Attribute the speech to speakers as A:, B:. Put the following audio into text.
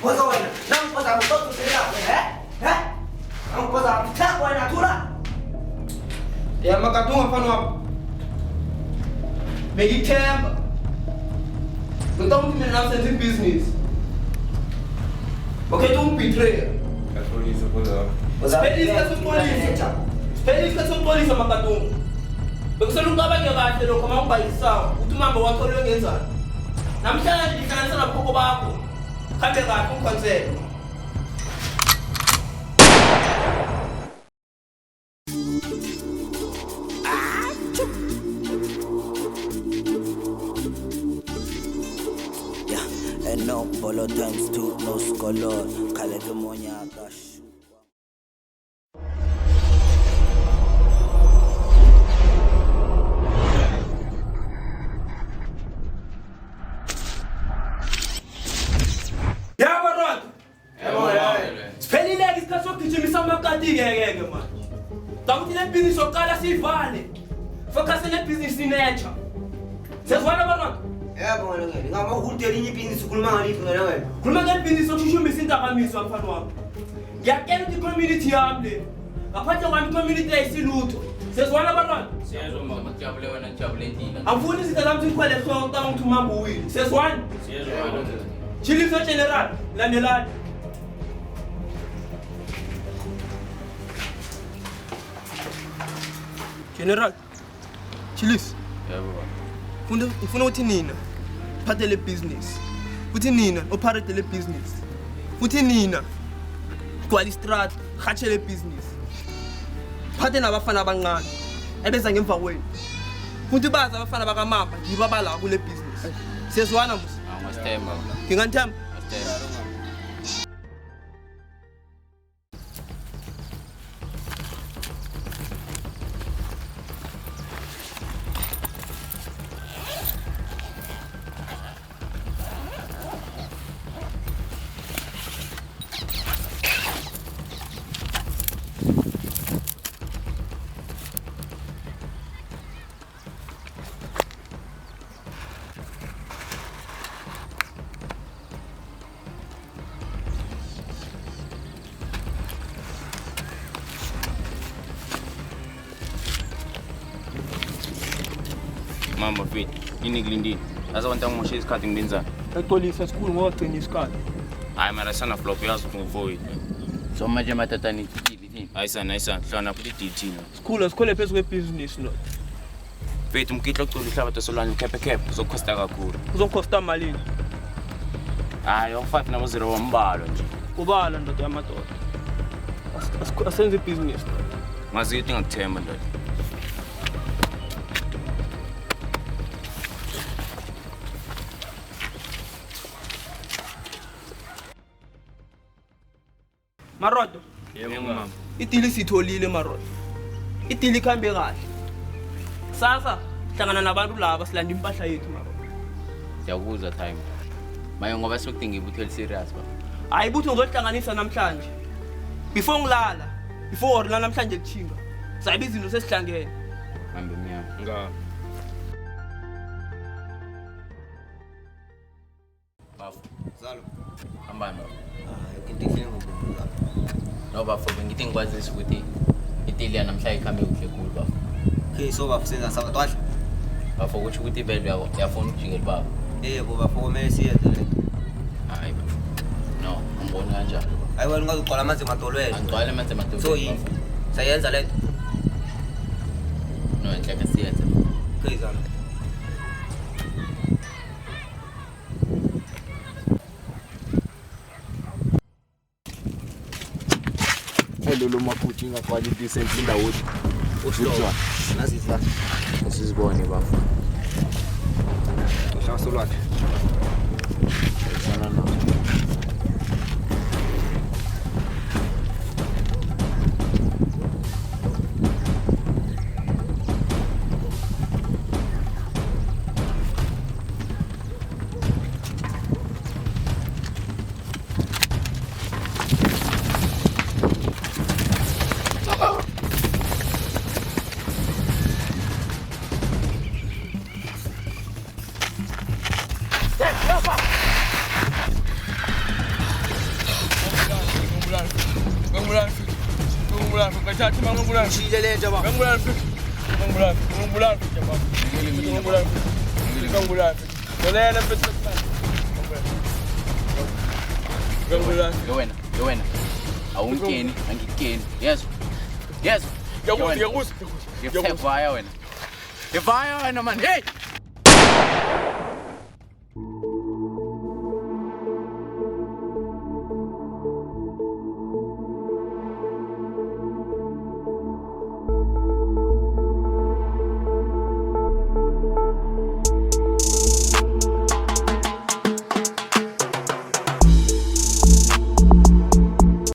A: What's on? Now, what's up? What's up? What's up? Tap one, Natura.
B: Yeah, Makatuma Pano. Make it temp. But don't be an in business. Okay, don't betray.
C: That's what he's supposed to.
B: Spelling some police. Spelling some police on Makatum. Because I don't go back about the command by itself. Utumamba what all your gains are. I'm telling you, the answer of Pocobaco. Come back, who consent.
D: And no polo times two, no scholar, Caledonia, gosh.
B: Yeah, Marot! Spelling like it's because of Kitchen Samakati, man. Don't you let business of Kala Sivani? Focus on the business in nature. Says what about?
A: Yeah, but I'm who telling you business Kulman.
B: Kulman business of Shushu missing the Hamis of Fanwa. Get the community armed. A part of one community I see loot. Says what about? I'm fooling it around to quite a song down to Mambo. Says one. Chillies are general. Landlord. General. Chillies. If you know what you need, part of the business. What you need, operate the business. What you need, qualistrat, hatch the business. Part of the Bafana Bangan, everything in for way. Put the bars of Bafana Bagamapa, give up a business. Says one of us. I must tell you. You can tell me.
E: Mambo fit, ini glindi. Sasa wanataka moshe iskati mbinza.
B: Police school wote ni skati.
E: Ai mara sana flop yazo kumvoi.
F: So maje matata ni titi.
E: Ai sana hlana kuti titi.
B: School phezu kwe business no.
E: Fit mkitlo kutola batosolana cap uzokhosta kakhulu.
B: Uzokhosta malini?
E: Ai ofat na 0 wambalo nje.
B: Ubala ndoda yamadoda. Asenze business.
E: Ngazi ukuthi ngikuthemba ndoda.
B: Marodo.
E: Yebo mama.
B: Itili sitholile Marodo. Itili khambe kahle. Sasa hlangana nabantu laba silanda impahla yethu Marodo.
F: Siyakuzwa time. Maye ngoba sokudinga ibutho serious ba.
B: Hayi ibutho ngohlanganisa namhlanje. Before ngilala, before la namhlanje lichinga. Sayiba izinto sesihlangene.
F: Mambe mnyama.
E: Nga.
F: Bafu.
A: Zalo.
F: Hambani baba.
A: Kintikile ngokubuza.
F: No bafu bengithi ngikwazisa ukuthi itili yanamhlanje ikhambe kuhle kukhulu bafu.
A: Okay, so bafusenza sakatwasha.
F: Bafu ukuthi ukuthi belo yafuna ukujikela baba.
A: Yebo bafume siyedle.
F: Hayi bafu. No, ngibona kanjalo.
A: Hayi wena ungazoqala amanzi emadolweni.
F: Angigcwale amanzi emadolweni.
A: So yini? Sayenza lento.
F: No, enhlaka siyenza.
A: Okay, zalo.
C: Hello maputi ngafani decent indawo uthi.
A: Uhlolo. Nasizwa.
C: Sizibone bafu.
A: Uhlasolwakhe.
C: Sana na.
B: Ngibulala ngachathi mangibulala.
A: Shile le nje baba.
B: Ngibulala. Ngibulala. Ngibulala baba. Ngibulala. Ngibulala. Ngibulala bese. Ngibulala.
F: Yo wena. Awungeni, angikeni. Yes.
B: Ngiyakuzwa.
F: Ngivaya wena man. Hey!